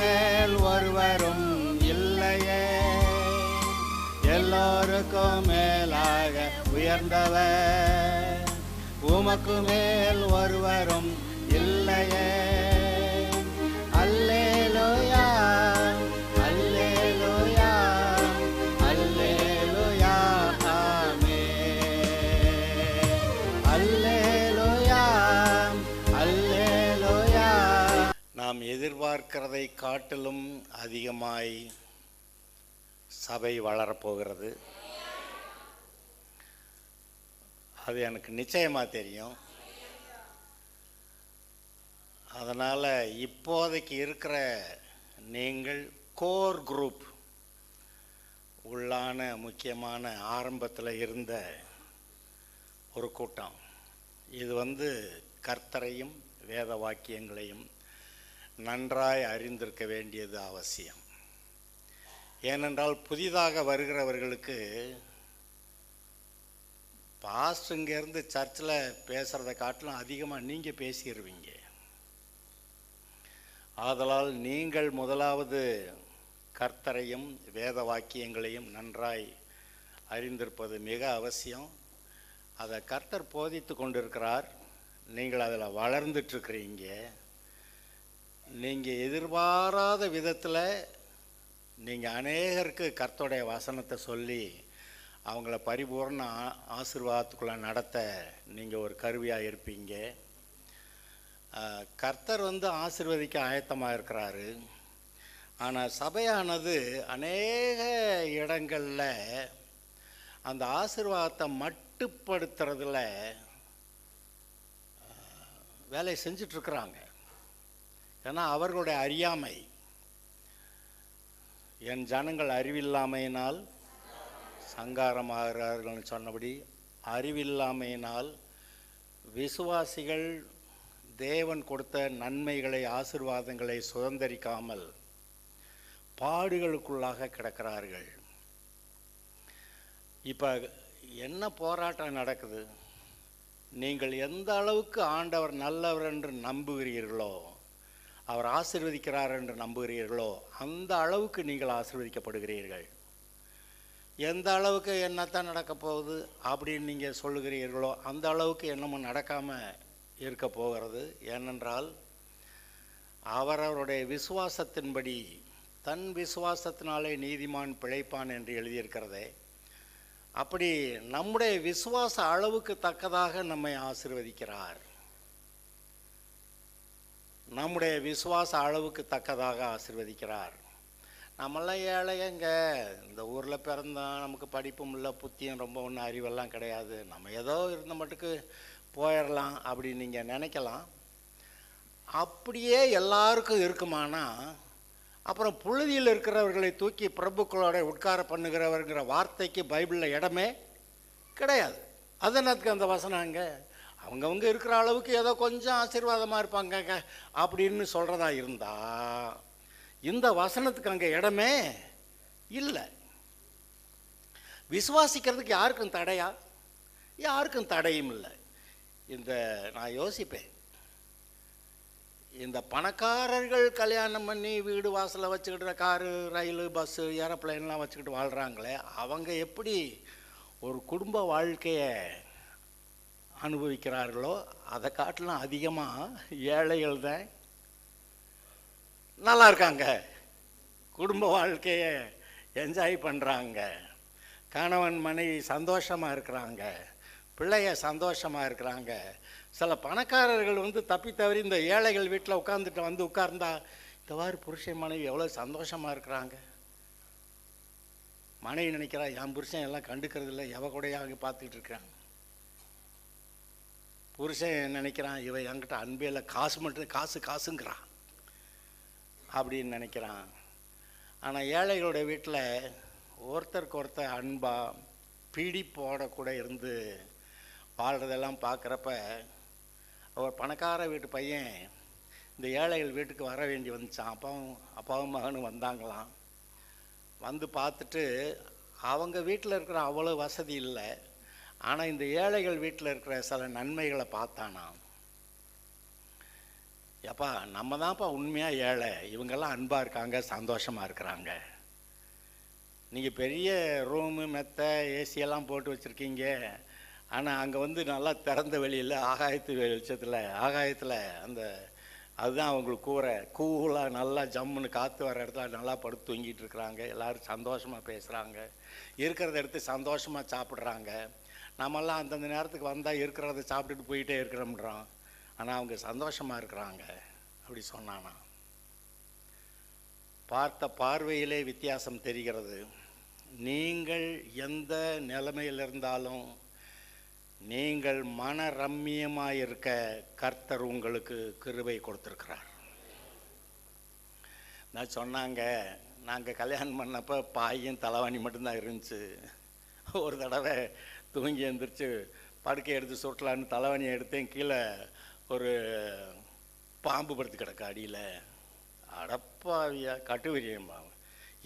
மேல் ஒருவரும் இல்லையே, எல்லோருக்கும் மேலாக உயர்ந்தவர். உமக்கு மேல் ஒருவரும் இல்லையே. அல்லேலூயா, அல்லேலூயா, அல்லேலூயா, ஆமென். அல்லேலூயா, அல்லேலூயா. நாம் எதிர்பார்க்கிறதை காட்டிலும் அதிகமாய் சபை வளரப்போகிறது. அது எனக்கு நிச்சயமாக தெரியும். அதனால் இப்போதைக்கு இருக்கிற நீங்கள் கோர் குரூப் உள்ளான முக்கியமான ஆரம்பத்தில் இருந்த ஒரு கூட்டம். இது கர்த்தரையும் வேத வாக்கியங்களையும் நன்றாய் அறிந்திருக்க வேண்டியது அவசியம். ஏனென்றால் புதிதாக வருகிறவர்களுக்கு பாஸ்டர் இங்கேருந்து சர்ச்சில் பேசுகிறத காட்டிலும் அதிகமாக நீங்கள் பேசிடுவீங்க. ஆதலால் நீங்கள் முதலாவது கர்த்தரையும் வேத வாக்கியங்களையும் நன்றாய் அறிந்திருப்பது மிக அவசியம். அதை கர்த்தர் போதித்து கொண்டிருக்கிறார். நீங்கள் அதில் வளர்ந்துட்டுருக்கிறீங்க. நீங்கள் எதிர்பாராத விதத்தில் நீங்கள் அநேகருக்கு கர்த்தருடைய வசனத்தை சொல்லி அவங்கள பரிபூர்ண ஆசீர்வாதத்துக்குள்ளே நடத்த நீங்கள் ஒரு கருவியாக இருப்பீங்க. கர்த்தர் ஆசீர்வதிக்க ஆயத்தமாக இருக்கிறாரு. ஆனால் சபையானது அநேக இடங்களில் அந்த ஆசீர்வாதத்தை மட்டுப்படுத்துறதுல வேலை செஞ்சிட்ருக்குறாங்க. ஏன்னா அவர்களுடைய அறியாமை, என் ஜனங்கள் அறிவில்லாமையினால் சங்காரமாகிறார்கள்னு சொன்னபடி, அறிவில்லாமையினால் விசுவாசிகள் தேவன் கொடுத்த நன்மைகளை ஆசீர்வாதங்களை சுதந்தரிக்காமல் பாடுகளுக்குள்ளாக கிடக்கிறார்கள். இப்போ என்ன போராட்டம் நடக்குது? நீங்கள் எந்த அளவுக்கு ஆண்டவர் நல்லவர் என்று நம்புகிறீர்களோ, அவர் ஆசீர்வதிக்கிறார் என்று நம்புகிறீர்களோ, அந்த அளவுக்கு நீங்கள் ஆசீர்வதிக்கப்படுகிறீர்கள். எந்த அளவுக்கு என்னத்தான் நடக்க போகுது அப்படின்னு நீங்கள் சொல்லுகிறீர்களோ, அந்த அளவுக்கு என்னமும் நடக்காமல் இருக்க போகிறது. ஏனென்றால் அவரவருடைய விசுவாசத்தின்படி, தன் விசுவாசத்தினாலே நீதிமான் பிழைப்பான் என்று எழுதியிருக்கிறதே, அப்படி நம்முடைய விசுவாச அளவுக்கு தக்கதாக நம்மை ஆசீர்வதிக்கிறார். நம்முடைய விசுவாச அளவுக்கு தக்கதாக ஆசீர்வதிக்கிறார். நம்மளாம் ஏழைங்க, இந்த ஊரில் பிறந்தோம், நமக்கு படிப்பும் இல்லை, புத்தியும் ரொம்ப ஒன்றும் அறிவெல்லாம் கிடையாது, நம்ம ஏதோ இருந்த மட்டுக்கு போயிடலாம் அப்படின்னு நீங்கள் நினைக்கலாம். அப்படியே எல்லாருக்கும் இருக்குமானா அப்புறம் புழுதியில் இருக்கிறவர்களை தூக்கி பிரபுக்களோட உட்கார பண்ணுகிறவர்கிற வார்த்தைக்கு பைபிளில் இடமே கிடையாது. அதனத்துக்கு அந்த வசனங்க அவங்கவுங்க இருக்கிற அளவுக்கு ஏதோ கொஞ்சம் ஆசீர்வாதமாக இருப்பாங்க அப்படின்னு சொல்கிறதா இருந்தால் இந்த வசனத்துக்கு அங்கே இடமே இல்லை. விசுவாசிக்கிறதுக்கு யாருக்கும் தடையா? யாருக்கும் தடையும் இல்லை. நான் யோசிப்பேன், இந்த பணக்காரர்கள் கல்யாணம் பண்ணி வீடு வாசலை வச்சுக்கிட்டு காரு, ரயில், பஸ்ஸு, ஏரோப்ளைன்லாம் வச்சுக்கிட்டு வாழ்கிறாங்களே, அவங்க எப்படி ஒரு குடும்ப வாழ்க்கையை அனுபவிக்கிறார்களோ அதை காட்டிலும் அதிகமாக ஏழைகள் தான் நல்லா இருக்காங்க, குடும்ப வாழ்க்கையை என்ஜாய் பண்ணுறாங்க, கணவன் மனைவி சந்தோஷமாக இருக்கிறாங்க, பிள்ளைய சந்தோஷமாக இருக்கிறாங்க. சில பணக்காரர்கள் தப்பி தவறி இந்த ஏழைகள் வீட்டில் உட்காந்துட்டு உட்கார்ந்தா இந்த மாதிரி புருஷன் மனைவி எவ்வளோ சந்தோஷமாக இருக்கிறாங்க. மனைவி நினைக்கிறா, என் புருஷன் எல்லாம் கண்டுக்கிறது இல்லை, எவ கூடயே அவங்க பார்த்துக்கிட்டு இருக்கிறாங்க. புருஷன் நினைக்கிறான், இவ என்கிட்ட அன்பே இல்லை, காசு மட்டும் காசுங்கிறான் அப்படின்னு நினைக்கிறான். ஆனால் ஏழைகளுடைய வீட்டில் ஒருத்தருக்கு ஒருத்தர் அன்பாக பிடிப்போட கூட இருந்து வாழ்கிறதெல்லாம் பார்க்குறப்ப, அவர் பணக்கார வீட்டு பையன் இந்த ஏழைகள் வீட்டுக்கு வர வேண்டி வந்துச்சான். அப்பாவும் மகனும் வந்தாங்களாம். வந்து பார்த்துட்டு அவங்க வீட்டில் இருக்கிற அவ்வளோ வசதி இல்லை, ஆனால் இந்த ஏழைகள் வீட்டில் இருக்கிற சில நன்மைகளை பார்த்தானா. எப்பா நம்ம தான்ப்பா உண்மையாக ஏழை, இவங்கெல்லாம் அன்பாக இருக்காங்க, சந்தோஷமாக இருக்கிறாங்க. நீங்கள் பெரிய ரூமு மெத்தை ஏசியெல்லாம் போட்டு வச்சுருக்கீங்க, ஆனால் அங்கே வந்து நல்லா திறந்த வெளியில் ஆகாயத்து வெளிச்சத்தில் ஆகாயத்தில் அந்த அதுதான் அவங்களுக்கு கூலாக நல்லா ஜம்முன்னு காற்று வர இடத்துல நல்லா படுத்து தூங்கிட்டு இருக்கிறாங்க. எல்லோரும் சந்தோஷமாக பேசுகிறாங்க, இருக்கிறத எடுத்து சந்தோஷமாக சாப்பிட்றாங்க. நம்மெல்லாம் அந்தந்த நேரத்துக்கு வந்தால் இருக்கிறத சாப்பிட்டுட்டு போயிட்டே இருக்கிறோம்ன்றோம், ஆனால் அவங்க சந்தோஷமாக இருக்கிறாங்க. அப்படி சொன்னானா, பார்த்த பார்வையிலே வித்தியாசம் தெரிகிறது. நீங்கள் எந்த நிலைமையில் இருந்தாலும் நீங்கள் மன ரம்மியமாக இருக்க கர்த்தர் உங்களுக்கு கிருபை கொடுத்துருக்கிறார். நான் சொன்னாங்க, நாங்கள் கல்யாணம் பண்ணப்போ பாயும் தலைவாணி மட்டும்தான் இருந்துச்சு. ஒரு தடவை தூங்கி எழுந்திரிச்சு படுக்கை எடுத்து சுட்டலான்னு தலைவாணியை எடுத்தேன், கீழே ஒரு பாம்பு படுத்து கிடக்க அடியில். அடப்பாவியா கட்டுவிரியம்பா,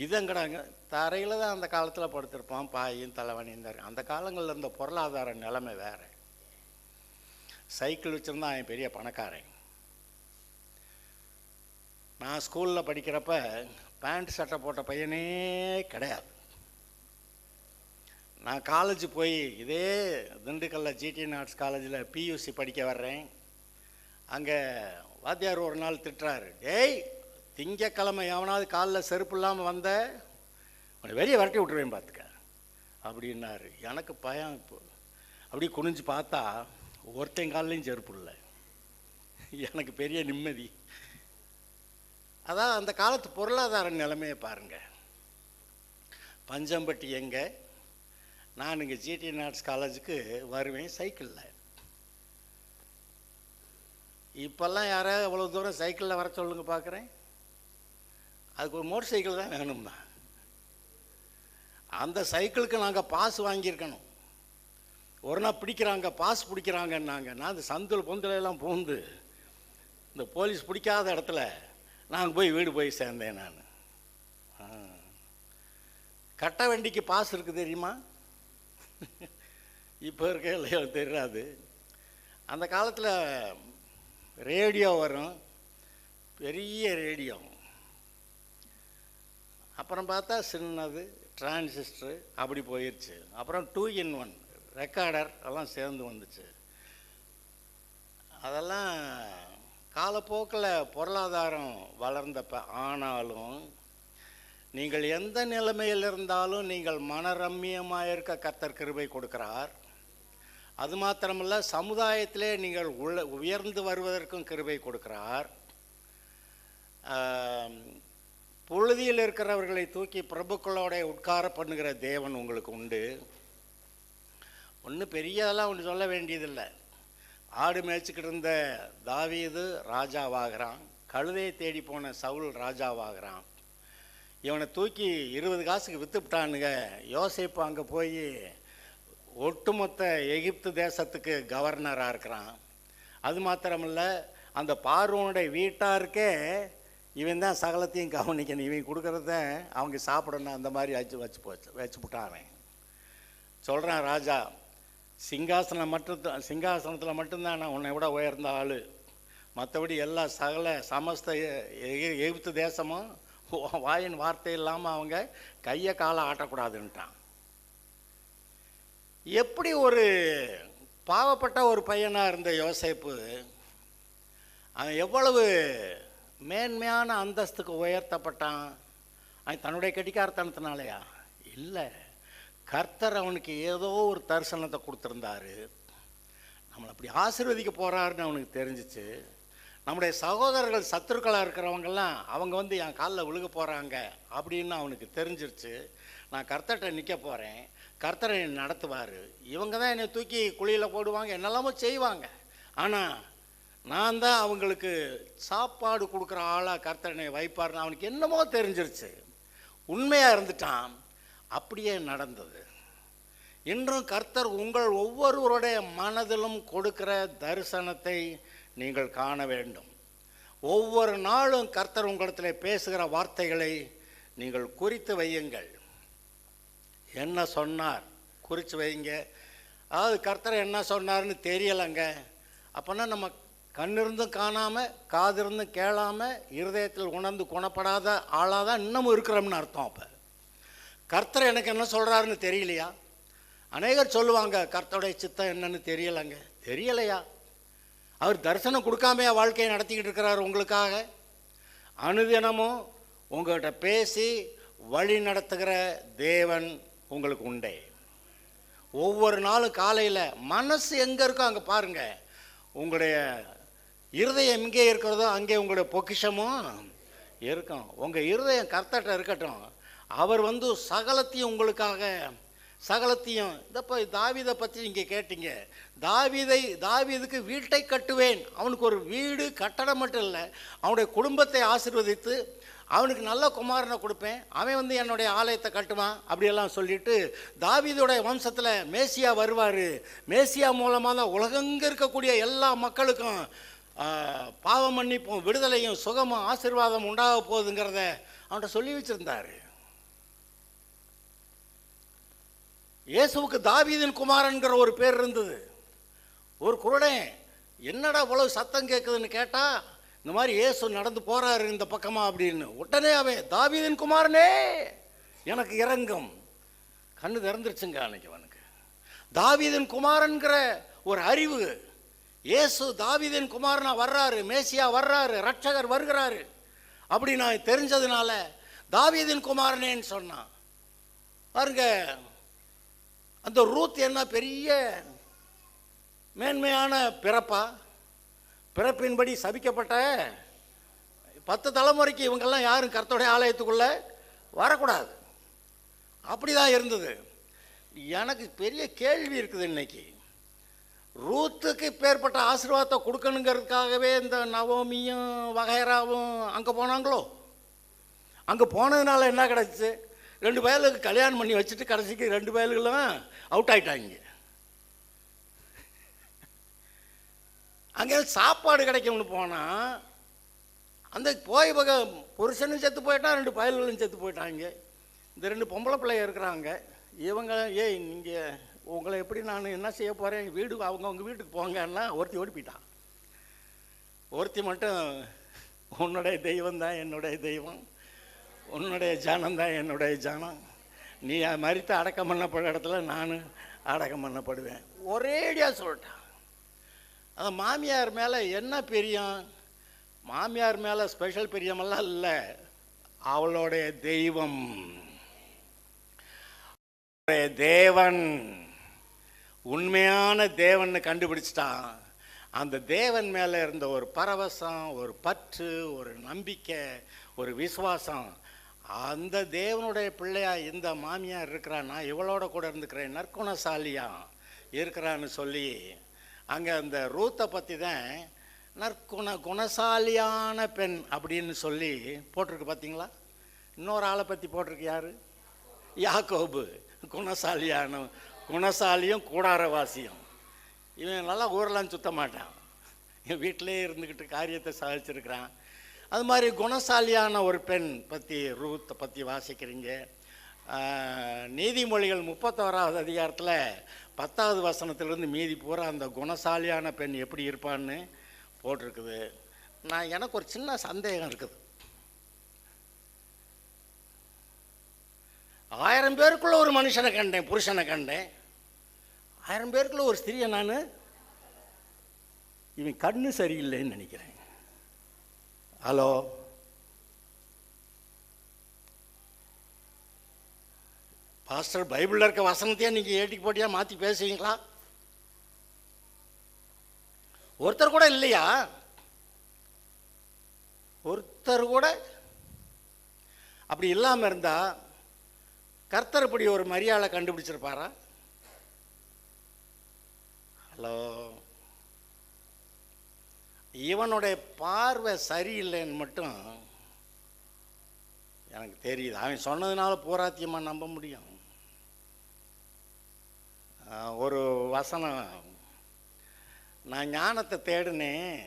இதங்கடாங்க தரையில் தான் அந்த காலத்தில் படுத்திருப்பான், பாயும் தலைவணியும் தான். அந்த காலங்களில் இருந்த பொருளாதார நிலைமை வேறு. சைக்கிள் வச்சுருந்தான் அவன் பெரிய பணக்காரன். நான் ஸ்கூலில் படிக்கிறப்ப பேண்ட் சட்டை போட்ட பையனே கிடையாது. நான் காலேஜ் போய் இதே திண்டுக்கல்லில் ஜிடிஎன் ஆர்ட்ஸ் காலேஜில் பியூசி படிக்க வர்றேன். அங்கே வாத்தியார் ஒரு நாள் திட்டுறாரு, டேய் திங்கக்கிழமை எவனாவது காலில் செருப்பு இல்லாமல் வந்த உன்னை வெளியே விரட்டி விட்டுருவேன் பார்த்துக்க அப்படின்னாரு. எனக்கு பயம். இப்போ அப்படி குனிஞ்சு பார்த்தா ஒருத்தன் காலிலையும் செருப்பு இல்லை. எனக்கு பெரிய நிம்மதி. அதான் அந்த காலத்து பொருளாதார நிலைமையை பாருங்கள். பஞ்சம்பட்டி எங்கே, நான் இங்கே ஜிடிஎன் ஆர்ட்ஸ் காலேஜுக்கு வருவேன் சைக்கிளில். இப்போல்லாம் யாராவது அவ்வளோ தூரம் சைக்கிளில் வர சொல்லுங்க பார்க்குறேன். அதுக்கு ஒரு மோட்டர் சைக்கிள் தான் வேணும்னா, அந்த சைக்கிளுக்கு நாங்கள் பாஸ் வாங்கியிருக்கணும். ஒரு நாள் பிடிக்கிறாங்க, பாஸ் பிடிக்கிறாங்கன்னாங்க. நான் இந்த சந்தில் பொந்திலெல்லாம் பூந்து இந்த போலீஸ் பிடிக்காத இடத்துல நாங்கள் போய் வீடு போய் சேர்ந்தேன். நான் கட்ட வண்டிக்கு பாஸ் இருக்குது தெரியுமா? இப்போ இருக்க இல்லையோ தெரியாது. அந்த காலத்தில் ரேடியோ வரும், பெரிய ரேடியோ. அப்புறம் பார்த்தா சின்னது டிரான்சிஸ்டரு அப்படி போயிடுச்சு. அப்புறம் 2-in-1 ரெக்கார்டர் எல்லாம் சேர்ந்து வந்துச்சு. அதெல்லாம் காலப்போக்கில் பொருளாதாரம் வளர்ந்தப்ப. ஆனாலும் நீங்கள் எந்த நிலைமையில் இருந்தாலும் நீங்கள் மனரம்மியமாக இருக்க கர்த்தர் கிருபை கொடுக்கிறார். அது மாத்திரமல்ல, சமுதாயத்திலே நீங்கள் உயர்ந்து வருவதற்கும் கிருபை கொடுக்கிறார். புழுதியில் இருக்கிறவர்களை தூக்கி பிரபுக்களோட உட்கார பண்ணுகிற தேவன் உங்களுக்கு உண்டு. ஒன்றும் பெரியதெல்லாம் ஒன்று சொல்ல வேண்டியதில்லை. ஆடு மேய்ச்சிக்கிட்டு இருந்த தாவீது ராஜாவாகிறான், கழுதையை தேடி போன சவுல் ராஜாவாகிறான். இவனை தூக்கி 20 காசுக்கு விற்றுவிட்டானுங்க. யோசேப்பு அங்கே போய் ஒட்டுமொத்த எகிப்து தேசத்துக்கு கவர்னராக இருக்கிறான். அது மாத்திரமில்ல, அந்த பார்வோனுடைய வீட்டாருக்கே இவன் தான் சகலத்தையும் கவனிக்கணும், இவன் கொடுக்குறத அவங்க சாப்பிடணும், அந்த மாதிரி வச்சு விட்டான். சொல்கிறான் ராஜா, சிங்காசனத்தில் மட்டும்தான் நான் உன்னை விட உயர்ந்த ஆள், மற்றபடி எல்லா சமஸ்த எகிப்து தேசமும் வாயின் வார்த்தை இல்லாமல் அவங்க கையை காலை ஆட்டக்கூடாதுன்ட்டான். எப்படி ஒரு பாவப்பட்ட ஒரு பையனாக இருந்த யோசேப்பு அவன் எவ்வளவு மேன்மையான அந்தஸ்துக்கு உயர்த்தப்பட்டான்? அவன் தன்னுடைய கெட்டிக்காரத்தனத்தினாலையா? இல்லை, கர்த்தர் அவனுக்கு ஏதோ ஒரு தரிசனத்தை கொடுத்துருந்தாரு. நம்மளை அப்படி ஆசீர்வதிக்க போகிறாருன்னு அவனுக்கு தெரிஞ்சிச்சு. நம்முடைய சகோதரர்கள் சத்துருக்களாக இருக்கிறவங்கெல்லாம் அவங்க என் காலில் விழுக போகிறாங்க அப்படின்னு அவனுக்கு தெரிஞ்சிருச்சு. நான் கர்த்தர்கிட்ட நிற்க போகிறேன், கர்த்தரை என்னை நடத்துவார். இவங்க தான் என்னை தூக்கி குழியில் போடுவாங்க, என்னெல்லாமோ செய்வாங்க, ஆனால் நான் தான் அவங்களுக்கு சாப்பாடு கொடுக்குற ஆளாக கர்த்தனை வைப்பார்னு அவனுக்கு என்னமோ தெரிஞ்சிருச்சு. உண்மையாக இருந்துட்டான். அப்படியே நடந்தது. இன்றும் கர்த்தர் உங்கள் ஒவ்வொருவருடைய மனதிலும் கொடுக்கிற தரிசனத்தை நீங்கள் காண வேண்டும். ஒவ்வொரு நாளும் கர்த்தர் உங்களிடத்தில் பேசுகிற வார்த்தைகளை நீங்கள் குறித்து வையுங்கள். என்ன சொன்னார் குறித்து வைங்க. அதாவது கர்த்தர் என்ன சொன்னார்னு தெரியலைங்க, அப்போனா நம்ம கண்ணிருந்தும் காணாமல், காதிருந்தும் கேளாமல், இருதயத்தில் உணர்ந்து குணப்படாத ஆளாக தான் இன்னமும் இருக்கிறோம்னு அர்த்தம். அப்போ கர்த்தர் எனக்கு என்ன சொல்கிறாருன்னு தெரியலையா? அநேகர் சொல்லுவாங்க, கர்த்தருடைய சித்தம் என்னன்னு தெரியலைங்க. தெரியலையா? அவர் தரிசனம் கொடுக்காமையா வாழ்க்கையை நடத்திக்கிட்டு இருக்கிறார் உங்களுக்காக? அனுதினமும் உங்கள்கிட்ட பேசி வழி நடத்துகிற தேவன் உங்களுக்கு உண்டே. ஒவ்வொரு நாளும் காலையில் மனசு எங்கே இருக்கோ அங்கே பாருங்கள், உங்களுடைய இருதயம் எங்கே இருக்கிறதோ அங்கே உங்களுடைய பொக்கிஷமும் இருக்கும். உங்கள் இருதயம் கர்த்தர்கிட்ட இருக்கட்டும். அவர் சகலத்தையும் உங்களுக்காக, சகலத்தையும். இதப்போ தாவீதை பற்றி நீங்கள் கேட்டீங்க. தாவீதுக்கு வீட்டை கட்டுவேன். அவனுக்கு ஒரு வீடு கட்டடம் மட்டும் இல்லை, அவனுடைய குடும்பத்தை ஆசீர்வதித்து அவனுக்கு நல்ல குமாரனை கொடுப்பேன், அவன் என்னுடைய ஆலயத்தை கட்டுவான் அப்படியெல்லாம் சொல்லிட்டு தாவீதுடைய வம்சத்தில் மேசியா வருவார். மேசியா மூலமாக தான் உலகங்க இருக்கக்கூடிய எல்லா மக்களுக்கும் பாவ மன்னிப்பும் விடுதலையும் சுகமும் ஆசீர்வாதம் உண்டாக போகுதுங்கிறத அவன்கிட்ட சொல்லி வச்சுருந்தார். இயேசுவுக்கு தாவீதின் குமாரன்கிற ஒரு பேர் இருந்தது. ஒரு குருடன் என்னடா இவ்வளவு சத்தம் கேட்குதுன்னு கேட்டால், இந்த மாதிரி இயேசு நடந்து போகிறாரு இந்த பக்கமாக அப்படின்னு. உடனே அவன், தாவீதின் குமாரனே எனக்கு இறங்கும். கண்ணு திறந்துருச்சுங்க அன்னைக்கு அவனுக்கு. தாவீதின் குமாரன்கிற ஒரு அறிவு, இயேசு தாவீதின் குமாரனா வர்றாரு, மேசியா வர்றாரு, ரட்சகர் வருகிறாரு அப்படி நான் தெரிஞ்சதுனால தாவீதின் குமாரனேன்னு சொன்னான். பாருங்க, அந்த ரூத் என்ன பெரிய மேன்மையான பிறப்பா? பிறப்பின்படி சபிக்கப்பட்ட 10 தலைமுறைக்கு இவங்கெல்லாம் யாரும் கர்த்தருடைய ஆலயத்துக்குள்ளே வரக்கூடாது. அப்படி தான் இருந்தது. எனக்கு பெரிய கேள்வி இருக்குது இன்னைக்கு. ரூத்துக்கு பேர்பட்ட ஆசீர்வாதத்தை கொடுக்கணுங்கிறதுக்காகவே இந்த நவோமியும் வகைராவும் அங்கே போனாங்களோ? அங்கே போனதுனால என்ன கிடச்சிச்சு? 2 பயலுக்கு கல்யாணம் பண்ணி வச்சுட்டு கடைசிக்கு 2 பயல்களும் அவுட் ஆகிட்டாங்க. அங்கே சாப்பாடு கிடைக்கும்னு போனால் அந்த போய் புருஷனும் செத்து போயிட்டான், 2 பயல்களும் செத்து போயிட்டாங்க. இந்த 2 பொம்பளை பிள்ளைங்க இருக்கிறாங்க. இவங்க, நீங்கள் உங்களை எப்படி நான் என்ன செய்ய போகிறேன், அவங்க வீட்டுக்கு போங்கன்னா ஒருத்தி ஓடி போயிட்டான். ஒருத்தி மட்டும், உன்னுடைய தெய்வம் தான் என்னுடைய தெய்வம், உன்னுடைய ஜானந்தான் என்னுடைய ஜானம், நீ மரித்து அடக்கம் பண்ணப்படுற இடத்துல நான் அடக்கம் பண்ணப்படுவேன் ஒரேடியாக சொல்லிட்டான். அந்த மாமியார் மேலே என்ன பிரியம்? மாமியார் மேலே ஸ்பெஷல் பிரியமெல்லாம் இல்லை, அவளுடைய தெய்வம், தேவன், உண்மையான தேவன் கண்டுபிடிச்சிட்டான். அந்த தேவன் மேலே இருந்த ஒரு பரவசம், ஒரு பற்று, ஒரு நம்பிக்கை, ஒரு விசுவாசம். அந்த தேவனுடைய பிள்ளையா இந்த மாமியார் இருக்கிறான், நான் இவளோட கூட இருந்துக்கிறேன், நற்குணசாலியா இருக்கிறான்னு சொல்லி அங்கே அந்த ரூத்தை பற்றி தான் குணசாலியான பெண் அப்படின்னு சொல்லி போட்டிருக்கு. பார்த்தீங்களா? இன்னொரு ஆளை பற்றி போட்டிருக்கு. யார்? யாக்கோபு. குணசாலியும் கூடாரவாசியும். இவன் நல்லா ஊரெல்லாம் சுத்த மாட்டான், என் வீட்டிலே இருந்துக்கிட்டு காரியத்தை சாதிச்சிருக்கிறான். அது மாதிரி குணசாலியான ஒரு பெண் பற்றி ரூத்தை பற்றி வாசிக்கிறீங்க. நீதிமொழிகள் 31வது அதிகாரத்தில் 10வது வசனத்திலிருந்து மீதி பூரா அந்த குணசாலியான பெண் எப்படி இருப்பான்னு போட்டிருக்குது. எனக்கு ஒரு சின்ன சந்தேகம் இருக்குது. 1000 பேருக்குள்ள ஒரு மனுஷனை கண்டேன், புருஷனை கண்டேன். 1000 பேருக்குள்ள ஒரு ஸ்திரியை நான், இவன் கண்ணு சரியில்லைன்னு நினைக்கிறேன். ஹலோ, பாஸ்டர் பைபிளில் இருக்க வசனத்தையே நீங்கள் ஏட்டிக்கு போட்டியாக மாற்றி பேசுவீங்களா? ஒருத்தர் கூட இல்லையா? ஒருத்தர் கூட அப்படி இல்லாமல் இருந்தால் கர்த்தர் இப்படி ஒரு மரியாதை கண்டுபிடிச்சிருப்பாரா? ஹலோ, இவனுடைய பார்வை சரியில்லைன்னு மட்டும் எனக்கு தெரியுது. அவன் சொன்னதுனால பூராத்தியமாக நம்ப முடியும். ஒரு வசனம், நான் ஞானத்தை தேடினேன்,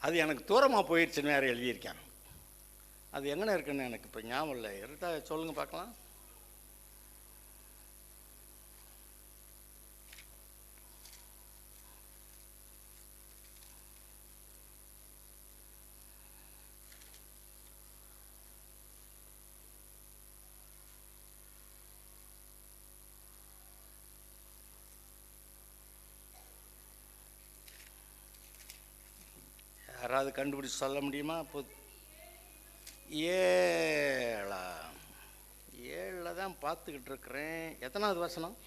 அது எனக்கு தூரமாக போயிடுச்சுன்னு வேறு எழுதியிருக்கேன். அது எங்கே இருக்குன்னு எனக்கு இப்போ ஞாபகம் இல்லை. இருந்தா சொல்லுங்கள் பார்க்கலாம். யாராவது கண்டுபிடிச்சு சொல்ல முடியுமா? ஏழா? ஏழில் தான் பார்த்துக்கிட்டு இருக்கிறேன். எத்தனாவது வசனம்?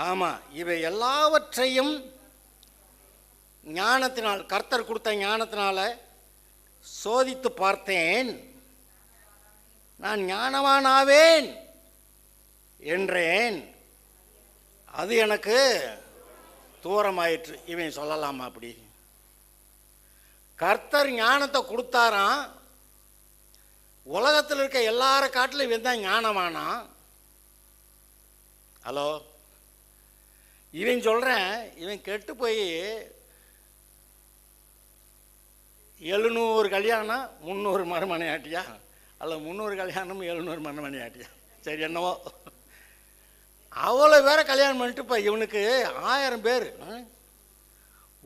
ஆமாம். இவை எல்லாவற்றையும் ஞானத்தினால், கர்த்தர் கொடுத்த ஞானத்தினால சோதித்து பார்த்தேன், நான் ஞானவானாவேன் என்றேன், அது எனக்கு தூரமாயிற்று. இவன் சொல்லலாமா அப்படி? கர்த்தர் ஞானத்தை கொடுத்தாராம், உலகத்தில் இருக்க எல்லார காட்டிலும் இவன் தான் ஞானமானான். ஹலோ, இவன் சொல்கிறேன், இவன் கெட்டு போய் 700 கல்யாணம் 300 மறுமனை ஆட்டியா, அல்ல 300 கல்யாணம் 700 மறுமனை ஆட்டியா, சரி என்னவோ, அவ்வளோ பேரை கல்யாணம் பண்ணிட்டு இப்போ இவனுக்கு 1000 பேர்.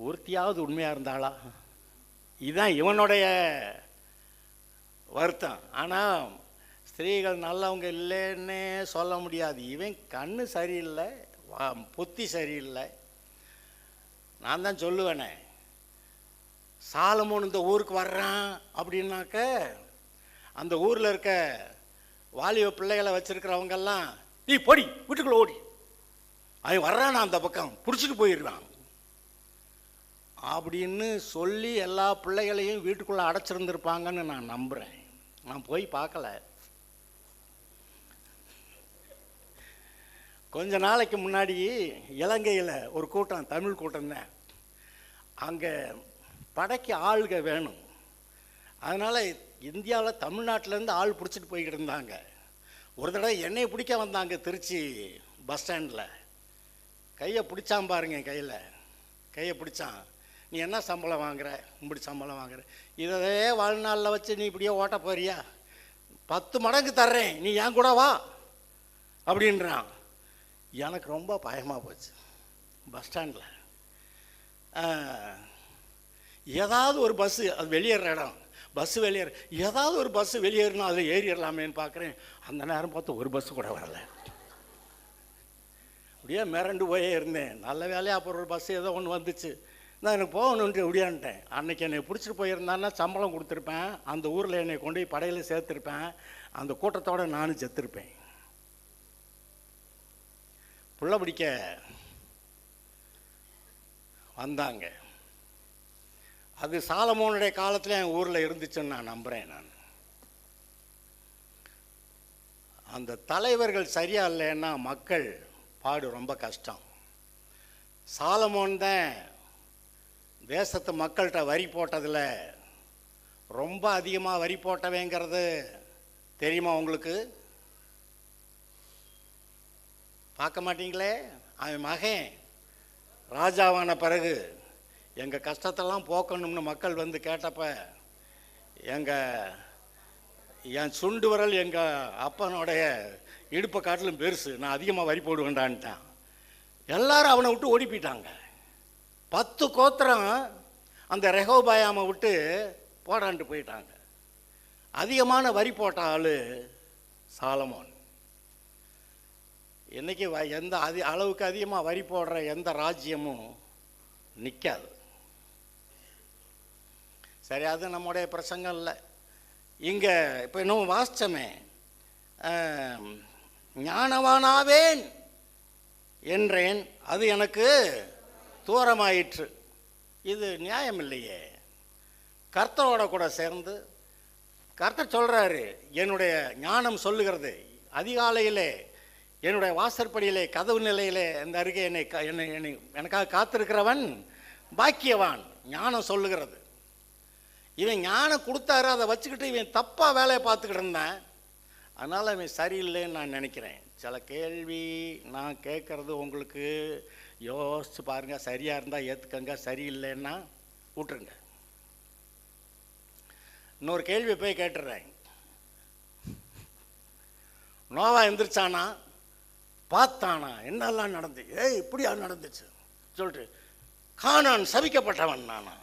ஒருத்தியாவது உண்மையாக இருந்தாளா? இதுதான் இவனுடைய வருத்தம். ஆனால் ஸ்திரீகள் நல்லவங்க இல்லைன்னே சொல்ல முடியாது. இவன் கண்ணு சரியில்லை, புத்தி சரியில்லை. நான் தான் சொல்லுவேனே, சாலமோன் இந்த ஊருக்கு வர்றான் அப்படின்னாக்க அந்த ஊரில் இருக்க வாலிப பிள்ளைகளை வச்சுருக்கிறவங்கெல்லாம், நீ பொடி வீட்டுக்குள்ளே ஓடி, அவன் வர்றான் அந்த பக்கம் பிடிச்சிட்டு போயிடுவான் அப்படின்னு சொல்லி எல்லா பிள்ளைகளையும் வீட்டுக்குள்ளே அடைச்சிருந்துருப்பாங்கன்னு நான் நம்புகிறேன். நான் போய் பார்க்கல. கொஞ்ச நாளைக்கு முன்னாடி இலங்கையில் ஒரு கூட்டம், தமிழ் கூட்டம் தான். அங்கே படைக்கு ஆளுக வேணும். அதனால் இந்தியாவில் தமிழ்நாட்டிலேருந்து ஆள் பிடிச்சிட்டு போய்கிட்டு இருந்தாங்க. ஒரு தடவை என்னை பிடிக்க வந்தாங்க திருச்சி பஸ் ஸ்டாண்டில். கையை பிடிச்சான் பாருங்க, கையை பிடிச்சான். நீ என்ன சம்பளம் வாங்குற? இப்படி சம்பளம் வாங்குற, இதே வாழ்நாளில் வச்சு நீ இப்படியே ஓட்ட போறியா? 10 மடங்கு தர்றேன், நீ ஏன் கூட வா அப்படின்றான். எனக்கு ரொம்ப பயமாக போச்சு. பஸ் ஸ்டாண்டில் ஏதாவது ஒரு பஸ்ஸு, அது வெளியேற இடம், பஸ்ஸு வெளியேற, ஏதாவது ஒரு பஸ்ஸு வெளியேறணும், அதில் ஏறிடலாமேன்னு பார்க்குறேன். அந்த நேரம் பார்த்து ஒரு பஸ்ஸு கூட வரலை. அப்படியே மிரண்டு போயே இருந்தேன். நல்ல வேலையாக அப்புறம் ஒரு பஸ்ஸு ஏதோ ஒன்று வந்துச்சு. நான் எனக்கு போகணுன்ட்டு முடியான்ட்டேன். அன்றைக்கி என்னை பிடிச்சிட்டு போயிருந்தான்னா சம்பளம் கொடுத்துருப்பேன், அந்த ஊரில் என்னை கொண்டு போய் படையில் சேர்த்துருப்பேன், அந்த கூட்டத்தோடு நானும் செத்துருப்பேன். புள்ள பிடிக்க வந்தாங்க. அது சாலமோனுடைய காலத்தில் என் ஊரில் இருந்துச்சுன்னு நான் நம்புகிறேன். நான் அந்த தலைவர்கள் சரியா இல்லைன்னா மக்கள் பாடு ரொம்ப கஷ்டம். சாலமோன் தான் தேசத்து மக்கள்கிட்ட வரி போட்டதில் ரொம்ப அதிகமாக வரி போட்டவேங்கிறது தெரியுமா உங்களுக்கு? பார்க்க மாட்டீங்களே. அவன் மகன் ராஜாவான பிறகு எங்கள் கஷ்டத்தெல்லாம் போக்கணும்னு மக்கள் வந்து கேட்டப்ப, என் சுண்டு விரல் எங்கள் அப்பனுடைய இடுப்பை காட்டிலும் பெருசு, நான் அதிகமாக வரி போடுவேண்டான்ட்டான். எல்லாரும் அவனை விட்டு ஓடி போயிட்டாங்க. 10 கோத்திரம் அந்த ரெகோபாயாமை விட்டு போடான்ட்டு போயிட்டாங்க. அதிகமான வரி போட்ட ஆள் சாலமோன். இன்றைக்கி எந்த அளவுக்கு அதிகமாக வரி போடுற எந்த ராஜ்யமும் நிற்காது. சரி, அது நம்முடைய பிரசங்கம் இல்லை. இங்கே இப்போ இன்னும் வாசித்தமே, ஞானவானாவேன் என்றேன், அது எனக்கு தூரமாயிற்று. இது நியாயம் இல்லையே. கர்த்தரோட கூட சேர்ந்து கர்த்தர் சொல்கிறாரு, என்னுடைய ஞானம் சொல்லுகிறது, அதிகாலையிலே என்னுடைய வாசற்படியிலே கதவு நிலையிலே இந்த அருகே என்னை எனக்காக காத்திருக்கிறவன் பாக்கியவான். ஞானம் சொல்லுகிறது. இவன் ஞானம் கொடுத்தாரு, அதை வச்சுக்கிட்டு இவன் தப்பாக வேலையை பார்த்துக்கிட்டு இருந்தேன். அதனால் இவன் சரியில்லைன்னு நான் நினைக்கிறேன். சில கேள்வி நான் கேட்குறது உங்களுக்கு யோசிச்சு பாருங்கள். சரியாக இருந்தால் ஏற்றுக்கங்க, சரியில்லைன்னா விட்டுருங்க. இன்னொரு கேள்வி போய் கேட்டுடுறேன். நோவா எந்திரிச்சானா, பார்த்தானா, என்னெல்லாம் நடந்து, இப்படியா நடந்துச்சு சொல்லிட்டு, கானான் சபிக்கப்பட்டவன் நானா?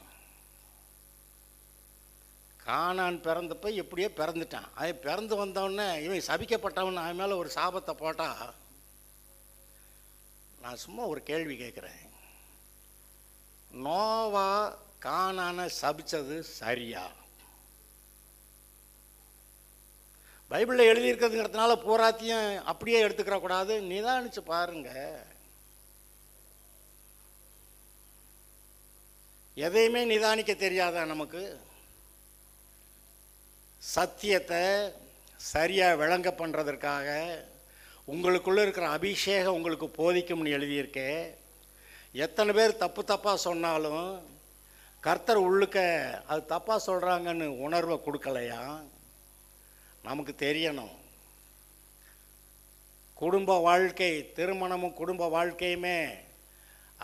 கானான் பிறந்தப்ப எப்படியோ பிறந்துட்டான். அவன் பிறந்து வந்தவொடனே இவன் சபிக்கப்பட்டவன் அவன் மேலே ஒரு சாபத்தை போட்டால், நான் சும்மா ஒரு கேள்வி கேட்குறேன். நோவா கானானை சபிச்சது சரியா? பைபிளில் எழுதியிருக்கிறதுங்கிறதுனால பூராத்தையும் அப்படியே எடுத்துக்கிற கூடாது, நிதானிச்சு பாருங்க. எதையுமே நிதானிக்க தெரியாதா நமக்கு? சத்தியத்தை சரியாக விளங்க பண்ணுறதற்காக உங்களுக்குள்ளே இருக்கிற அபிஷேகம் உங்களுக்கு போதிக்கும்னு எழுதியிருக்கே. எத்தனை பேர் தப்பு தப்பாக சொன்னாலும் கர்த்தர் உள்ளுக்க அது தப்பாக சொல்கிறாங்கன்னு உணர்வை கொடுக்கலையா? நமக்கு தெரியணும். குடும்ப வாழ்க்கை, திருமணமும் குடும்ப வாழ்க்கையுமே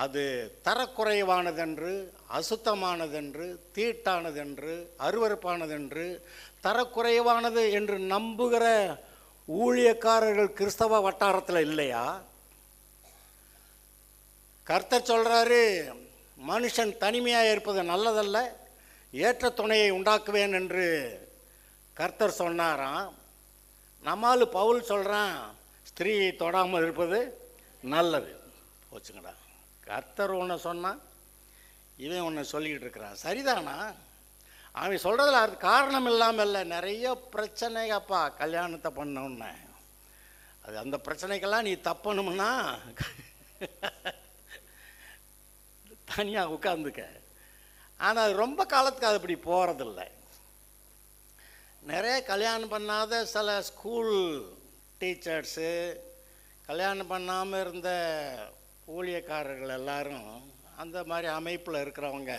அது தரக்குறைவானதென்று, அசுத்தமானதென்று, தீட்டானதென்று, அருவருப்பானதென்று, தரக்குறைவானது என்று நம்புகிற ஊழியக்காரர்கள் கிறிஸ்தவ வட்டாரத்தில் இல்லையா? கர்த்தர் சொல்கிறாரு, மனுஷன் தனிமையாக இருப்பது நல்லதல்ல, ஏற்ற துணையை உண்டாக்குவேன் என்று கர்த்தர் சொன்னாராம். நம்மால் பவுல் சொல்கிறான், ஸ்திரீயை தொடாமல் இருப்பது நல்லது. போச்சுங்கடா, கர்த்தர் ஒன்று சொன்னான், இவன் ஒன்று சொல்லிக்கிட்டு இருக்கிறான். சரிதானா? அவன் சொல்கிறதுல அது காரணம் இல்லாமல் இல்லை. நிறைய பிரச்சனைப்பா கல்யாணத்தை பண்ணோன்னு. அது அந்த பிரச்சனைக்கெல்லாம் நீ தப்பணும்னா தனியாக உட்காந்துக்க. ஆனால் அது ரொம்ப காலத்துக்கு அது அப்படி போகிறதில்லை. நிறைய கல்யாணம் பண்ணாத சில ஸ்கூல் டீச்சர்ஸு, கல்யாணம் பண்ணாமல் இருந்த ஊழியக்காரர்கள் எல்லாரும் அந்த மாதிரி அமைப்பில் இருக்கிறவங்க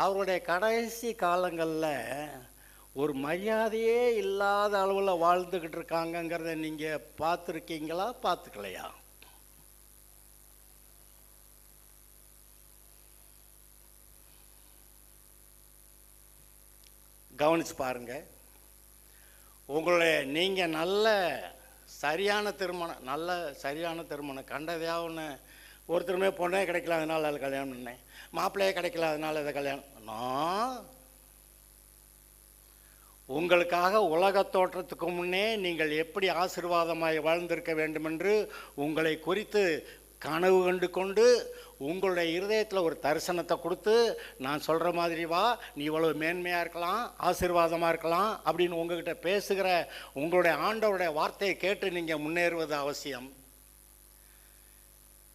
அவருடைய கடைசி காலங்களில் ஒரு மரியாதையே இல்லாத அளவில் வாழ்ந்துக்கிட்டு இருக்காங்கங்கிறத நீங்கள் பார்த்துருக்கீங்களா, பார்த்துக்கலையா? கவனித்து பாருங்கள். உங்களுடைய நீங்கள் நல்ல சரியான திருமணம் கண்டதையாக ஒன்று, ஒருத்தருமே பொண்ணே கிடைக்கல அதனால அதை கல்யாணம் பண்ணேன், மாப்பிள்ளையே கிடைக்கல அதனால அதை கல்யாணம். நான் உங்களுக்காக உலக தோற்றத்துக்கு முன்னே நீங்கள் எப்படி ஆசீர்வாதமாய் வாழ்ந்திருக்க வேண்டுமென்று உங்களை குறித்து கனவு கண்டு கொண்டு உங்களுடைய இருதயத்தில் ஒரு தரிசனத்தை கொடுத்து, நான் சொல்கிற மாதிரி வா, நீ இவ்வளோ மேன்மையாக இருக்கலாம், ஆசீர்வாதமாக இருக்கலாம் அப்படின்னு உங்ககிட்ட பேசுகிற உங்களுடைய ஆண்டவருடைய வார்த்தையை கேட்டு நீங்கள் முன்னேறுவது அவசியம்.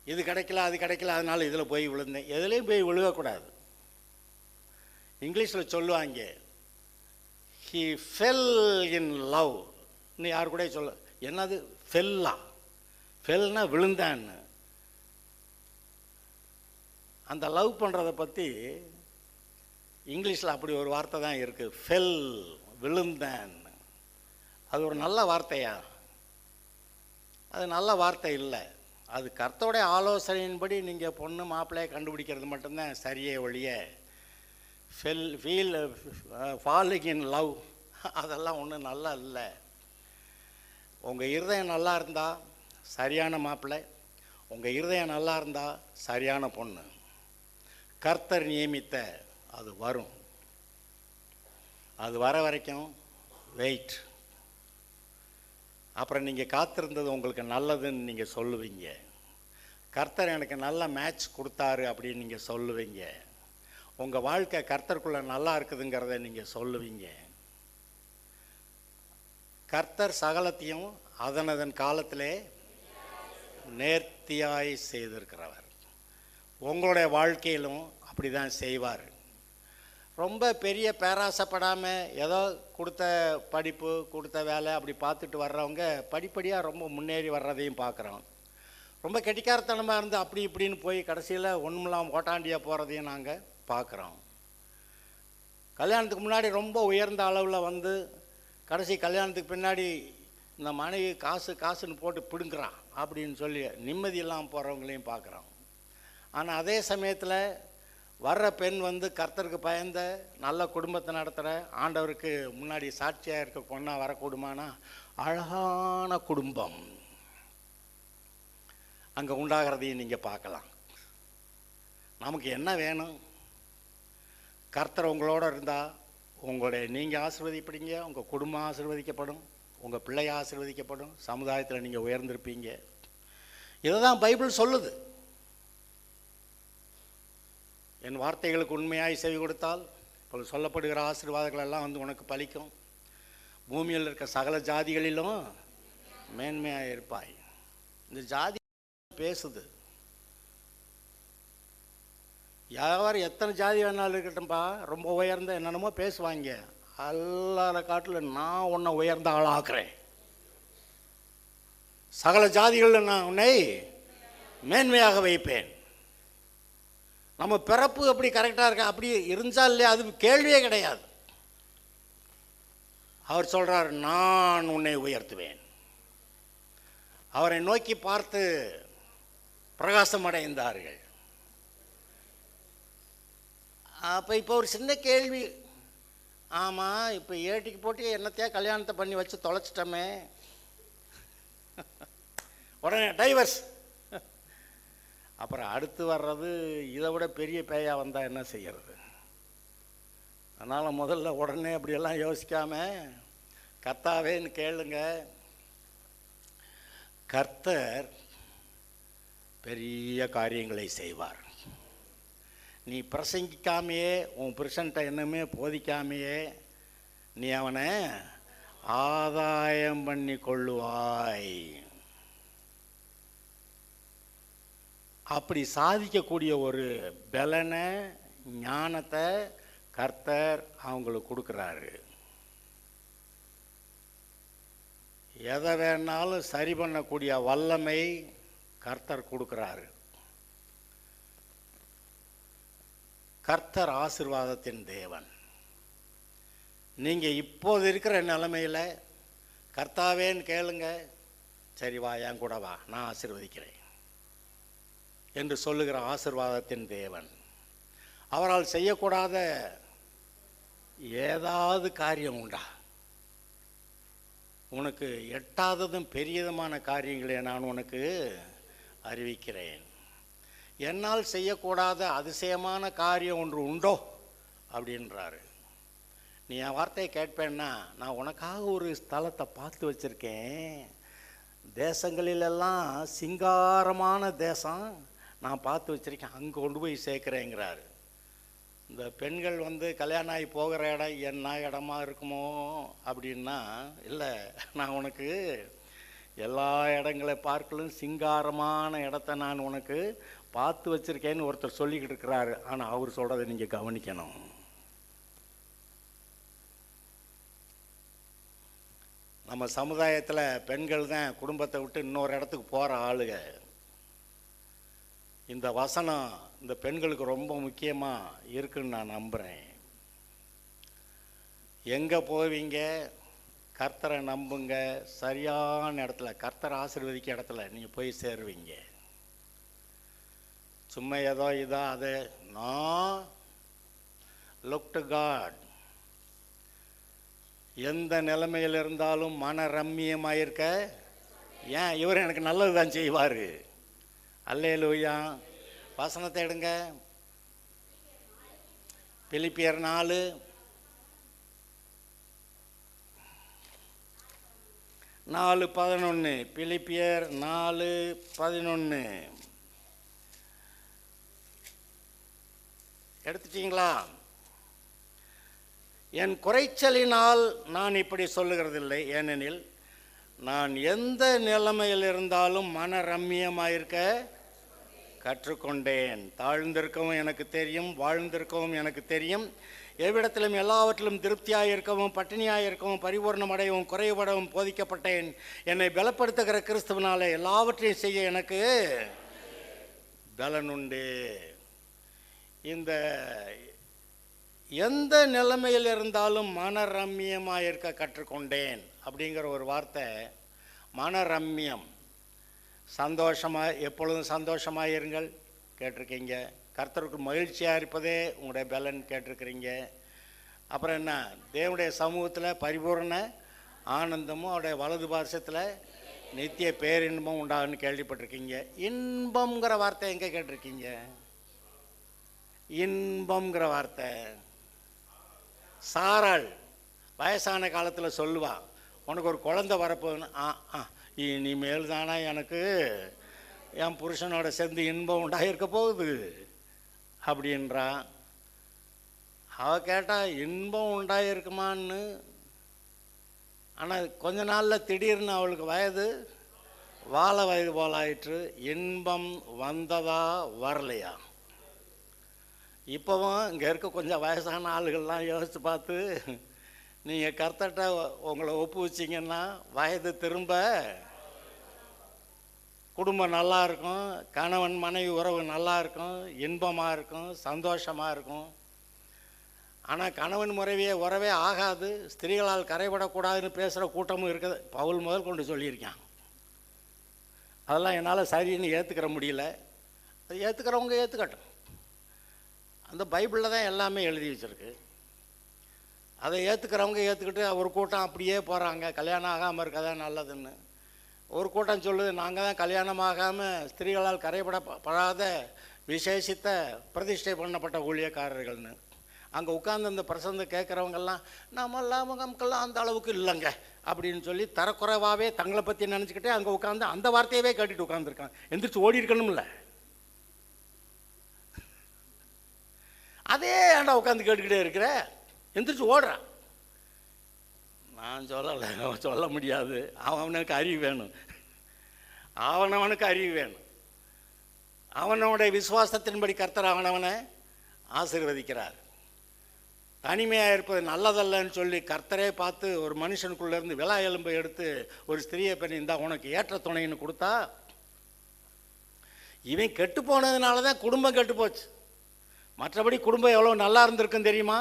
இது கிடைக்கல அது கிடைக்கல அதனால் இதில் போய் விழுந்தேன், எதுலேயும் போய் விழுகக்கூடாது. இங்கிலீஷில் சொல்லுவாங்க, ஹி ஃபெல் இன் லவ். இன்னும் யாரு கூட சொல்ல, என்னது ஃபெல்லா? ஃபெல்னா விழுந்தான்னு. அந்த லவ் பண்ணுறதை பற்றி இங்கிலீஷில் அப்படி ஒரு வார்த்தை தான் இருக்குது, ஃபெல், விழுந்தேன். அது ஒரு நல்ல வார்த்தையா? அது நல்ல வார்த்தை இல்லை. அது கர்த்தருடைய ஆலோசனையின்படி நீங்கள் பொண்ணு மாப்பிள்ளையை கண்டுபிடிக்கிறது மட்டும்தான் சரியே ஒழிய ஃபாலிங் இன் லவ் அதெல்லாம் ஒன்றும் நல்லா இல்லை. உங்கள் இருதயம் நல்லா இருந்தால் சரியான மாப்பிள்ளை, உங்கள் இருதயம் நல்லா இருந்தால் சரியான பொண்ணு. கர்த்தர் நியமித்த அது வரும். அது வர வரைக்கும் வெயிட். அப்புறம் நீங்கள் காத்திருந்தது உங்களுக்கு நல்லதுன்னு நீங்கள் சொல்லுவீங்க. கர்த்தர் எனக்கு நல்ல மேட்ச் கொடுத்தாரு அப்படின்னு நீங்கள் சொல்லுவீங்க. உங்கள் வாழ்க்கை கர்த்தருக்குள்ளே நல்லா இருக்குதுங்கிறத நீங்கள் சொல்லுவீங்க. கர்த்தர் சகலத்தையும் அதனதன் காலத்திலே நேர்த்தியாய் செய்திருக்கிறவர். உங்களுடைய வாழ்க்கையிலும் அப்படி தான் செய்வார். ரொம்ப பெரிய பேராசைப்படாமல் ஏதோ கொடுத்த படிப்பு கொடுத்த வேலை அப்படி பார்த்துட்டு வர்றவங்க படிப்படியாக ரொம்ப முன்னேறி வர்றதையும் பார்க்குறோம். ரொம்ப கெட்டிக்காரத்தனமாக இருந்து அப்படி இப்படின்னு போய் கடைசியில் ஒன்றுமில்லாமல் ஓட்டாண்டியாக போகிறதையும் நாங்கள் பார்க்குறோம். கல்யாணத்துக்கு முன்னாடி ரொம்ப உயர்ந்த அளவில் வந்து கடைசி கல்யாணத்துக்கு பின்னாடி இந்த மனைவி காசுன்னு போட்டு பிடுங்குறான் அப்படின்னு சொல்லி நிம்மதி இல்லாமல் போகிறவங்களையும் பார்க்குறோம். ஆனால் அதே சமயத்தில் வர்ற பெண் வந்து கர்த்தருக்கு பயந்த நல்ல குடும்பத்தை நடத்துகிற ஆண்டவருக்கு முன்னாடி சாட்சியாக இருக்க பொண்ணா வரக்கூடுமானா அழகான குடும்பம் அங்கே உண்டாகிறதையும் நீங்கள் பார்க்கலாம். நமக்கு என்ன வேணும்? கர்த்தர் உங்களோட இருந்தால் உங்களுடைய நீங்கள் ஆசீர்வதிப்பீங்க, உங்கள் குடும்பம் ஆசீர்வதிக்கப்படும், உங்கள் பிள்ளை ஆசீர்வதிக்கப்படும், சமுதாயத்தில் நீங்கள் உயர்ந்திருப்பீங்க. இதை தான் பைபிள் சொல்லுது. என் வார்த்தைகளுக்கு உண்மையாய் செவி கொடுத்தால் இப்பொழுது சொல்லப்படுகிற ஆசீர்வாதங்கள் எல்லாம் வந்து உனக்கு பலிக்கும். பூமியில் இருக்க சகல ஜாதிகளிலும் மேன்மையாக இருப்பாய். இந்த ஜாதி பேசுது. யார் எத்தனை ஜாதி வேணாலும் இருக்கட்டும்பா, ரொம்ப உயர்ந்த என்னென்னமோ பேசுவாங்க. எல்லார காட்டில் நான் உன்னை உயர்ந்த ஆளாக்குறேன். சகல ஜாதிகளில் நான் உன்னை மேன்மையாக வைப்பேன். நம்ம பிறப்பு அப்படி கரெக்டாக இருக்க, அப்படி இருந்தா இல்லையா அது கேள்வியே கிடையாது. அவர் சொல்றார், நான் உன்னை உயர்த்துவேன். அவரை நோக்கி பார்த்து பிரகாசம் அடைந்தார்கள். அப்போ இப்போ ஒரு சின்ன கேள்வி, ஆமாம் இப்போ ஏட்டிக்கு போட்டு என்னத்தையா கல்யாணத்தை பண்ணி வச்சு தொலைச்சிட்டோமே, உடனே டைவர்ஸ். அப்புறம் அடுத்து வர்றது இதை விட பெரிய பேயா வந்தால் என்ன செய்கிறது? அதனால் முதல்ல உடனே அப்படியெல்லாம் யோசிக்காம கர்த்தாவேன்னு கேளுங்க. கர்த்தர் பெரிய காரியங்களை செய்வார். நீ பிரசங்கிக்காமையே, உன் புருஷன்ட்ட என்னமே போதிக்காமையே நீ அவனை ஆதாயம் பண்ணி கொள்ளுவாய். அப்படி சாதிக்கக்கூடிய ஒரு பலனை, ஞானத்தை கர்த்தர் அவங்களுக்கு கொடுக்குறாரு. எதை வேணாலும் சரி பண்ணக்கூடிய வல்லமை கர்த்தர் கொடுக்குறாரு. கர்த்தர் ஆசீர்வாதத்தின் தேவன். நீங்கள் இப்போது இருக்கிற நிலைமையில் கர்த்தாவேன்னு கேளுங்க. சரி வா, என் கூட வா, நான் ஆசீர்வதிக்கிறேன் என்று சொல்லுகிற ஆசீர்வாதத்தின் தேவன். அவரால் செய்யக்கூடாத ஏதாவது காரியம் உண்டா? உனக்கு எட்டாததும் பெரியதுமான காரியங்களை நான் உனக்கு அறிவிக்கிறேன். என்னால் செய்யக்கூடாத அதிசயமான காரியம் ஒன்று உண்டோ அப்படின்றாரு. நீ என் வார்த்தையை கேட்பேன்னா, நான் உனக்காக ஒரு ஸ்தலத்தை பார்த்து வச்சுருக்கேன். தேசங்களிலெல்லாம் சிங்காரமான தேசம் நான் பார்த்து வச்சுருக்கேன், அங்கே கொண்டு போய் சேர்க்குறேங்கிறாரு. இந்த பெண்கள் வந்து கல்யாணம் ஆகி போகிற இடம் என்ன இடமா இருக்குமோ அப்படின்னா, இல்லை, நான் உனக்கு எல்லா இடங்களை பார்க்கலும் சிங்காரமான இடத்த நான் உனக்கு பார்த்து வச்சுருக்கேன்னு ஒருத்தர் சொல்லிக்கிட்டு இருக்கிறாரு. ஆனால் அவர் சொல்கிறத நீங்கள் கவனிக்கணும். நம்ம சமுதாயத்தில் பெண்கள் தான் குடும்பத்தை விட்டு இன்னொரு இடத்துக்கு போகிற ஆளுங்க. இந்த வசனம் இந்த பெண்களுக்கு ரொம்ப முக்கியமாக இருக்குன்னு நான் நம்புகிறேன். எங்கே போவீங்க? கர்த்தரை நம்புங்க. சரியான இடத்துல, கர்த்தரை ஆசீர்வதிக்க இடத்துல நீங்கள் போய் சேருவீங்க. சும்மா ஏதோ இதோ அது நான் லுக் டு காட். எந்த நிலைமையில் இருந்தாலும் மன ரம்மியமாக இருக்க, ஏன் இவர் எனக்கு நல்லது தான் செய்வார். அல்லேலூயா. வசனத்தை எடுங்க. பிலிப்பியர் 4:11. பிலிப்பியர் 4:11 எடுத்துட்டீங்களா? என் குறைச்சலினால் நான் இப்படி சொல்லுகிறதில்லை, ஏனெனில் நான் எந்த நிலைமையில் இருந்தாலும் மன ரம்மியமாயிருக்க கற்றுக்கொண்டேன். தாழ்ந்திருக்கவும் எனக்கு தெரியும், வாழ்ந்திருக்கவும் எனக்கு தெரியும். எவ்விடத்திலும் எல்லாவற்றிலும் திருப்தியாக இருக்கவும், பட்டினியாக இருக்கவும், பரிபூர்ணமடையவும், குறைபடவும் போதிக்கப்பட்டேன். என்னை பலப்படுத்துகிற கிறிஸ்துவனாலே எல்லாவற்றையும் செய்ய எனக்கு பலனுண்டு. இந்த எந்த நிலைமையில் இருந்தாலும் மனரம்மியமாக இருக்க கற்றுக்கொண்டேன் அப்படிங்கிற ஒரு வார்த்தை. மனரம்மியம், சந்தோஷமாக, எப்பொழுதும் சந்தோஷமாக இருங்கள் கேட்டிருக்கீங்க. கர்த்தருக்கு மகிழ்ச்சியாக இருப்பதே உங்களுடைய பலன் கேட்டிருக்கிறீங்க. அப்புறம் என்ன? தேவனுடைய சமூகத்தில் பரிபூர்ண ஆனந்தமும் அவருடைய வலது பாசத்தில் நித்திய பேரின்பம் உண்டாகுன்னு கேள்விப்பட்டிருக்கீங்க. இன்பம்ங்கிற வார்த்தை எங்கே கேட்டிருக்கீங்க? இன்பம்ங்கிற வார்த்தை சாராள் வயசான காலத்தில் சொல்லுவா, உனக்கு ஒரு குழந்தை வரப்போகுதுன்னு. இனிமேல் தானே எனக்கு என் புருஷனோட சேர்ந்து இன்பம் உண்டாயிருக்க போகுது அப்படின்றான். அவ கேட்டால் இன்பம் உண்டாயிருக்குமான்னு. ஆனால் கொஞ்ச நாளில் திடீர்னு அவளுக்கு வயது வாழ வயது போல் ஆயிற்று. இன்பம் வந்ததா வரலையா? இப்போவும் இங்கே இருக்க கொஞ்சம் வயசான ஆளுகள்லாம் யோசித்து பார்த்து நீங்கள் கர்த்தர்கிட்ட உங்களை ஒப்பு வச்சிங்கன்னா வயது திரும்ப, குடும்பம் நல்லா இருக்கும், கணவன் மனைவி உறவு நல்லா இருக்கும், இன்பமாக இருக்கும், சந்தோஷமாக இருக்கும். ஆனால் கணவன் உறவே ஆகாது, ஸ்திரீகளால் கரைபடக்கூடாதுன்னு பேசுகிற கூட்டமும் இருக்குது. பவுல் முதல் கொண்டு சொல்லியிருக்கான். அதெல்லாம் என்னால் சரின்னு ஏற்றுக்கிற முடியல. அது ஏற்றுக்கிறவங்க ஏற்றுக்கட்டும். அந்த பைபிளில் தான் எல்லாமே எழுதி வச்சுருக்கு. அதை ஏற்றுக்கிறவங்க ஏற்றுக்கிட்டு ஒரு கூட்டம் அப்படியே போகிறாங்க, கல்யாணம் ஆகாமல் இருக்கதான் நல்லதுன்னு. ஒரு கூட்டம் சொல்லுது, நாங்கள் தான் கல்யாணம் ஆகாமல் ஸ்திரீகளால் கரைபடப்படாத விசேஷித்த பிரதிஷ்டை பண்ணப்பட்ட ஊழியக்காரர்கள்னு. அங்கே உட்கார்ந்து அந்த பிரசங்கம் கேட்குறவங்கெல்லாம் நமக்கெல்லாம் அந்த அளவுக்கு இல்லைங்க அப்படின்னு சொல்லி தரக்குறைவாகவே தங்களை பற்றி நினச்சிக்கிட்டே அங்கே உட்காந்து அந்த வார்த்தையவே கேட்டுட்டு உட்காந்துருக்காங்க. எந்திரிச்சு ஓடி இருக்கணும்ல. அதே ஏன்டா உட்காந்து கேட்டுக்கிட்டே இருக்கிற, எந்திரிச்சு ஓடுறான். நான் சொல்லலை, சொல்ல முடியாது. அவனுக்கு அறிவு வேணும், அவனவனுக்கு அறிவு வேணும். அவனோட விசுவாசத்தின்படி கர்த்தர் அவனவனை ஆசீர்வதிக்கிறார். தனிமையாக இருப்பது நல்லதல்லன்னு சொல்லி கர்த்தரே பார்த்து ஒரு மனுஷனுக்குள்ளேருந்து விலா எலும்பை எடுத்து ஒரு ஸ்திரியை பண்ணி இருந்தா உனக்கு ஏற்ற துணைன்னு கொடுத்தா, இவன் கெட்டு போனதுனால தான் குடும்பம் கெட்டு போச்சு. மற்றபடி குடும்பம் எவ்வளோ நல்லா இருந்திருக்கும் தெரியுமா?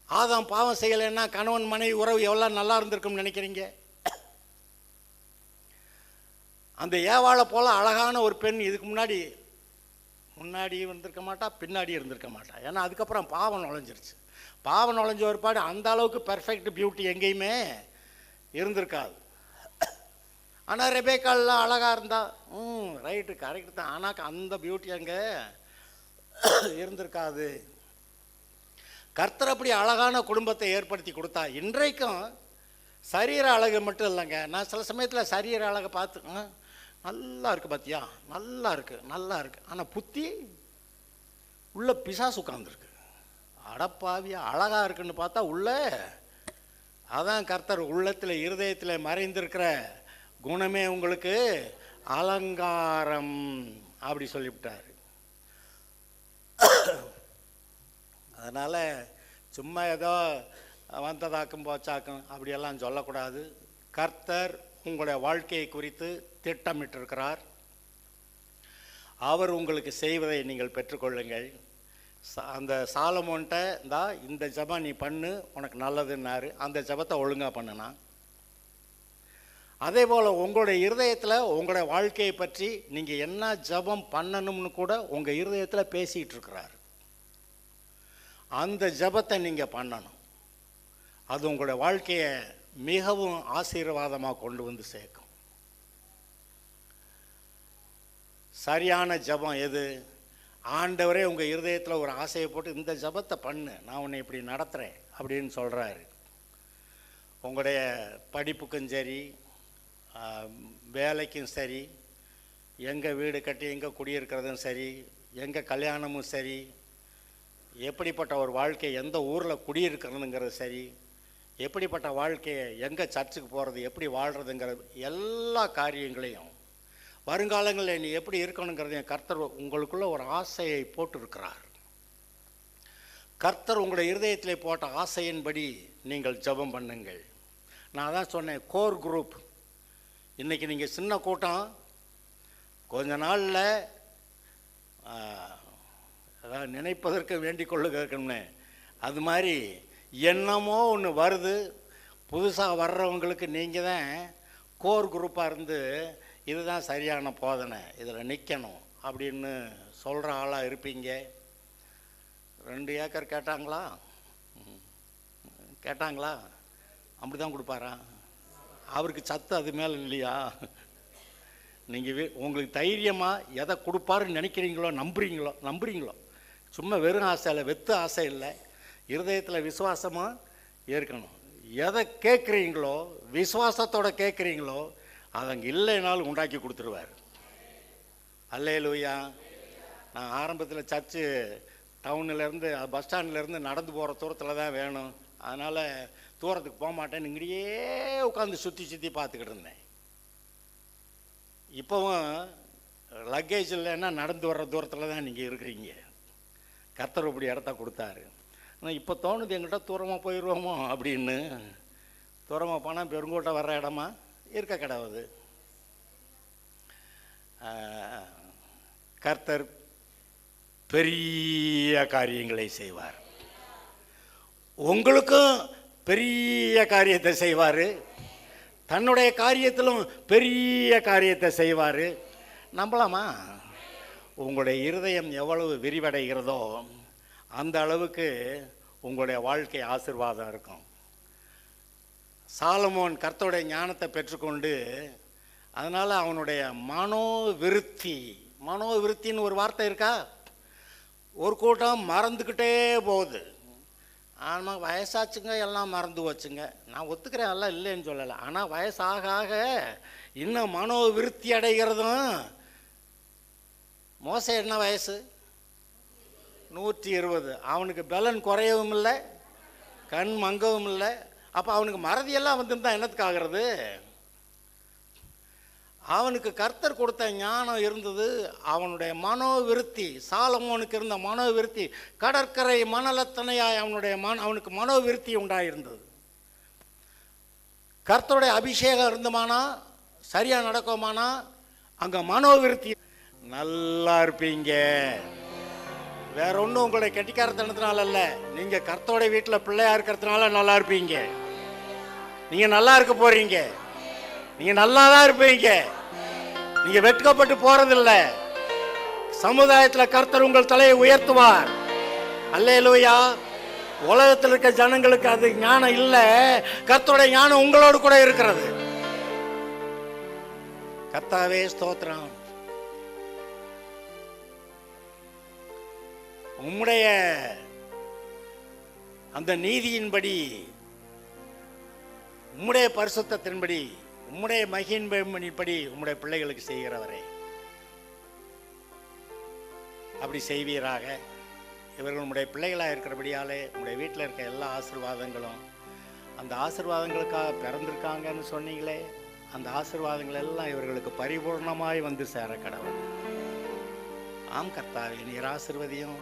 ஆதாம் பாவம் செய்யலைன்னா கணவன் மனைவி உறவு எவ்வளோ நல்லா இருந்திருக்கும்னு நினைக்கிறீங்க? அந்த ஏவாளை போல அழகான ஒரு பெண் இதுக்கு முன்னாடி இருந்திருக்க மாட்டா, பின்னாடி இருந்திருக்க மாட்டா. ஏன்னா அதுக்கப்புறம் பாவம் நுழைஞ்சிருச்சு. பாவம் நுழைஞ்ச ஒருபாடு அந்த அளவுக்கு பெர்ஃபெக்ட் பியூட்டி எங்கேயுமே இருந்திருக்காது. ஆனால் ரெபேக்கால்லாம் அழகாக இருந்தா, ரைட்டு கரெக்டு தான். ஆனால் அந்த பியூட்டி அங்கே இருந்திருக்காது. கர்த்தர் அப்படி அழகான குடும்பத்தை ஏற்படுத்தி கொடுத்தா. இன்றைக்கும் சரீர அழகு மட்டும் இல்லைங்க. நான் சில சமயத்தில் சரீர அழகை பார்த்து நல்லா இருக்குது பார்த்தியா, நல்லா இருக்குது. ஆனால் புத்தி உள்ள பிசாசு உட்காந்துருக்கு. அடப்பாவியா, அழகாக இருக்குன்னு பார்த்தா உள்ள அதான் கர்த்தர் உள்ளத்தில் இருதயத்தில் மறைந்திருக்கிற குணமே உங்களுக்கு அலங்காரம் அப்படி சொல்லிவிட்டார். அதனால் சும்மா ஏதோ வந்ததாக்கும் போச்சாக்கும் அப்படியெல்லாம் சொல்லக்கூடாது. கர்த்தர் உங்களுடைய வாழ்க்கையை குறித்து திட்டமிட்டிருக்கிறார். அவர் உங்களுக்கு செய்வதை நீங்கள் பெற்றுக்கொள்ளுங்கள். அந்த சாலமோன்ட்ட இந்த ஜபம் நீ பண்ணு உனக்கு நல்லதுன்னாரு. அந்த ஜபத்தை ஒழுங்காக பண்ணுனா. அதே போல் உங்களுடைய இருதயத்தில் உங்களுடைய வாழ்க்கையை பற்றி நீங்கள் என்ன ஜபம் பண்ணணும்னு கூட உங்கள் இருதயத்தில் பேசிகிட்டு இருக்கிறார். அந்த ஜபத்தை நீங்கள் பண்ணணும். அது உங்களுடைய வாழ்க்கையை மிகவும் ஆசீர்வாதமாக கொண்டு வந்து சேர்க்கும். சரியான ஜபம் எது? ஆண்டவரே உங்கள் இருதயத்தில் ஒரு ஆசையை போட்டு இந்த ஜபத்தை பண்ணு, நான் உன்னை இப்படி நடத்துகிறேன் அப்படின்னு சொல்கிறாரு. உங்களுடைய படிப்புக்கும் சரி, வேலைக்கும் சரி, எங்கே வீடு கட்டி எங்கே குடியிருக்கிறதும் சரி, எங்கே கல்யாணமும் சரி, எப்படிப்பட்ட ஒரு வாழ்க்கை எந்த ஊரில் குடியிருக்கிறதுங்கிறது சரி, எப்படிப்பட்ட வாழ்க்கையை எங்கே சர்ச்சுக்கு போகிறது, எப்படி வாழ்கிறதுங்கிறது எல்லா காரியங்களையும் வருங்காலங்களில் நீ எப்படி இருக்கணுங்கிறதையும் கர்த்தர் உங்களுக்குள்ள ஒரு ஆசையை போட்டிருக்கிறார். கர்த்தர் உங்களுடைய இருதயத்தில் போட்ட ஆசையின்படி நீங்கள் ஜெபம் பண்ணுங்கள். நான் தான் சொன்னேன், கோர் குரூப். இன்றைக்கி நீங்கள் சின்ன கூட்டம், கொஞ்ச நாளில் அதாவது நினைப்பதற்கு வேண்டிக் கொள்ளுங்கன்னு அது மாதிரி என்னமோ ஒன்று வருது. புதுசாக வர்றவங்களுக்கு நீங்கள் தான் கோர் குரூப்பாக இருந்து இதுதான் சரியான போதனை, இதில் நிற்கணும் அப்படின்னு சொல்கிற ஆளாக இருப்பீங்க. 2 ஏக்கர் கேட்டாங்களா? அப்படி தான் கொடுப்பாரா? அவருக்கு சத்து அது மேலே இல்லையா? நீங்கள் உங்களுக்கு தைரியமாக எதை கொடுப்பாருன்னு நினைக்கிறீங்களோ, நம்புறீங்களோ சும்மா வெறும் ஆசை இல்லை, வெத்து ஆசை இல்லை, இருதயத்தில் விசுவாசமாக இருக்கணும். எதை கேட்குறீங்களோ, விசுவாசத்தோடு கேட்குறீங்களோ, அது அங்கே இல்லைனாலும் உண்டாக்கி கொடுத்துருவார். அல்லேலூயா. நான் ஆரம்பத்தில் சர்ச்சு டவுன்லேருந்து பஸ் ஸ்டாண்ட்லேருந்து நடந்து போகிற தூரத்தில் தான் வேணும், அதனால் தூரத்துக்கு போக மாட்டேன், இங்கேயே உட்காந்து சுற்றி சுற்றி பார்த்துக்கிட்டு இருந்தேன். இப்போவும் லக்கேஜ் இல்லைன்னா நடந்து வர்ற தூரத்தில் தான் நீங்கள் இருக்கிறீங்க. கர்த்தர் இப்படி இடத்த கொடுத்தாரு. ஆனால் இப்போ தோணுது எங்கிட்ட தூரமாக போயிடுவோமோ அப்படின்னு. தூரமாக போனால் பெருங்கோட்டை வர்ற இடமா இருக்க கிடாது. கர்த்தர் பெரிய காரியங்களை செய்வார். உங்களுக்கும் பெரிய காரியத்தை செய்வார், தன்னுடைய காரியத்திலும் பெரிய காரியத்தை செய்வார். நம்பலாமா? உங்களுடைய இருதயம் எவ்வளவு விரிவடைகிறதோ அந்த அளவுக்கு உங்களுடைய வாழ்க்கை ஆசீர்வாதம் இருக்கும். சாலமோன் கர்த்தருடைய ஞானத்தை பெற்றுக்கொண்டு, அதனால் அவனுடைய மனோவிருத்தின்னு ஒரு வார்த்தை இருக்கா? ஒரு கூட்டம் மறந்துக்கிட்டே போகுது. ஆனால் வயசாச்சுங்க, எல்லாம் மறந்து வச்சுங்க. நான் ஒத்துக்கிறேன், எல்லாம் இல்லைன்னு சொல்லலை. ஆனால் வயசாக ஆக இன்னும் மனோவிருத்தி அடைகிறதும். மோசே என்ன வயசு? 120. அவனுக்கு பலன் குறையவும் இல்லை, கண் மங்கவும் இல்லை. அப்போ அவனுக்கு மறதியெல்லாம் வந்துருந்தா என்னத்துக்காகிறது? அவனுக்கு கர்த்தர் கொடுத்த ஞானம் இருந்தது. அவனுடைய மனோவிருத்தி, சாலமோனுக்கு இருந்த மனோவிருத்தி கடற்கரை மணலத்தனையாய் அவனுக்கு மனோவிருத்தி உண்டாயிருந்தது. கர்த்தருடைய அபிஷேகம் இருந்தமானா, சரியாக நடக்குமானா, அங்கே மனோவிருத்தி. நல்லா இருப்பீங்க. வேற ஒன்றும் உங்களுடைய கெட்டிக்காரத்தனத்தினால அல்ல, நீங்கள் கர்த்தருடைய வீட்டில் பிள்ளையா இருக்கிறதுனால நல்லா இருப்பீங்க. நீங்கள் நல்லா இருக்க போறீங்க, நீங்கள் நல்லா தான் இருப்பீங்க. நீங்கள் வெட்கப்பட்டு போறதில்லை. சமுதாயத்தில் கர்த்தர் உங்கள் தலையை உயர்த்துவார். அல்லேலூயா. உலகத்தில் இருக்க ஜனங்களுக்கு அது ஞானம் இல்லை, கர்த்தருடைய ஞானம் உங்களோடு கூட இருக்கிறது. கர்த்தாவே ஸ்தோத்திரம். உம்முடைய அந்த நீதியின்படி, உம்முடைய பரிசுத்தத்தின்படி, உம்முடைய மகிமையின்படி உம்முடைய பிள்ளைகளுக்கு செய்கிறவரே, அப்படி செய்வீராக. இவர்கள் உம்முடைய பிள்ளைகளாக இருக்கிறபடியாலே உம்முடைய வீட்டில் இருக்க எல்லா ஆசீர்வாதங்களும், அந்த ஆசீர்வாதங்களுக்காக பிறந்திருக்காங்கன்னு சொன்னீங்களே, அந்த ஆசீர்வாதங்கள் எல்லாம் இவர்களுக்கு பரிபூர்ணமாய் வந்து சேர கடவுள். ஆம் கர்த்தாவே, நீர் ஆசீர்வதியும்.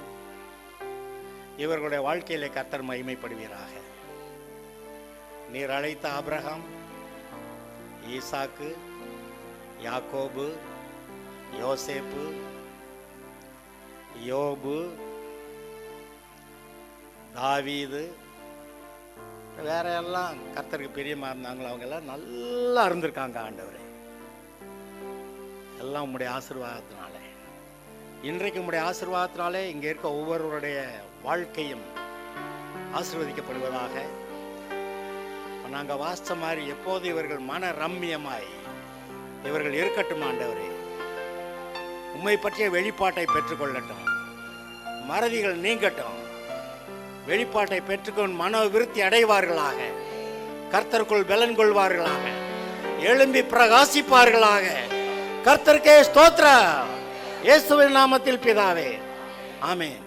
இவர்களுடைய வாழ்க்கையிலே கர்த்தர் மகிமைப்படுவீராக. நீர் அழைத்த ஆபிரகாம், ஈசாக்கு, யாக்கோபு, யோசேப்பு, யோபு, தாவீது, வேற எல்லாம் கர்த்தருக்கு பிரியமா இருந்தாங்களோ அவங்க எல்லாம் நல்லா இருந்திருக்காங்க. ஆண்டவரே, எல்லாம் உம்முடைய ஆசீர்வாதத்தினாலே, இன்றைக்கு உம்முடைய ஆசீர்வாதத்தினாலே இங்கே இருக்க ஒவ்வொருவருடைய வாழ்க்கையும் ஆசீர்வதிக்கப்படுவதாக. நாங்கள் வாசித்த மாதிரி எப்போது இவர்கள் மன ரம்மியமாய் இவர்கள் இருக்கட்டும். ஆண்டவரே, உம்மை பற்றிய வெளிப்பாட்டை பெற்றுக்கொள்ளட்டும், மறதிகள் நீங்கட்டும், வெளிப்பாட்டை பெற்றுக்கொண்டு மன விருத்தி அடைவார்களாக, கர்த்தருக்குள் பலன் கொள்வார்களாக, எழும்பி பிரகாசிப்பார்களாக. கர்த்தருக்கே ஸ்தோத்திரம். இயேசுவின் நாமத்தில் பிதாவே, ஆமென்.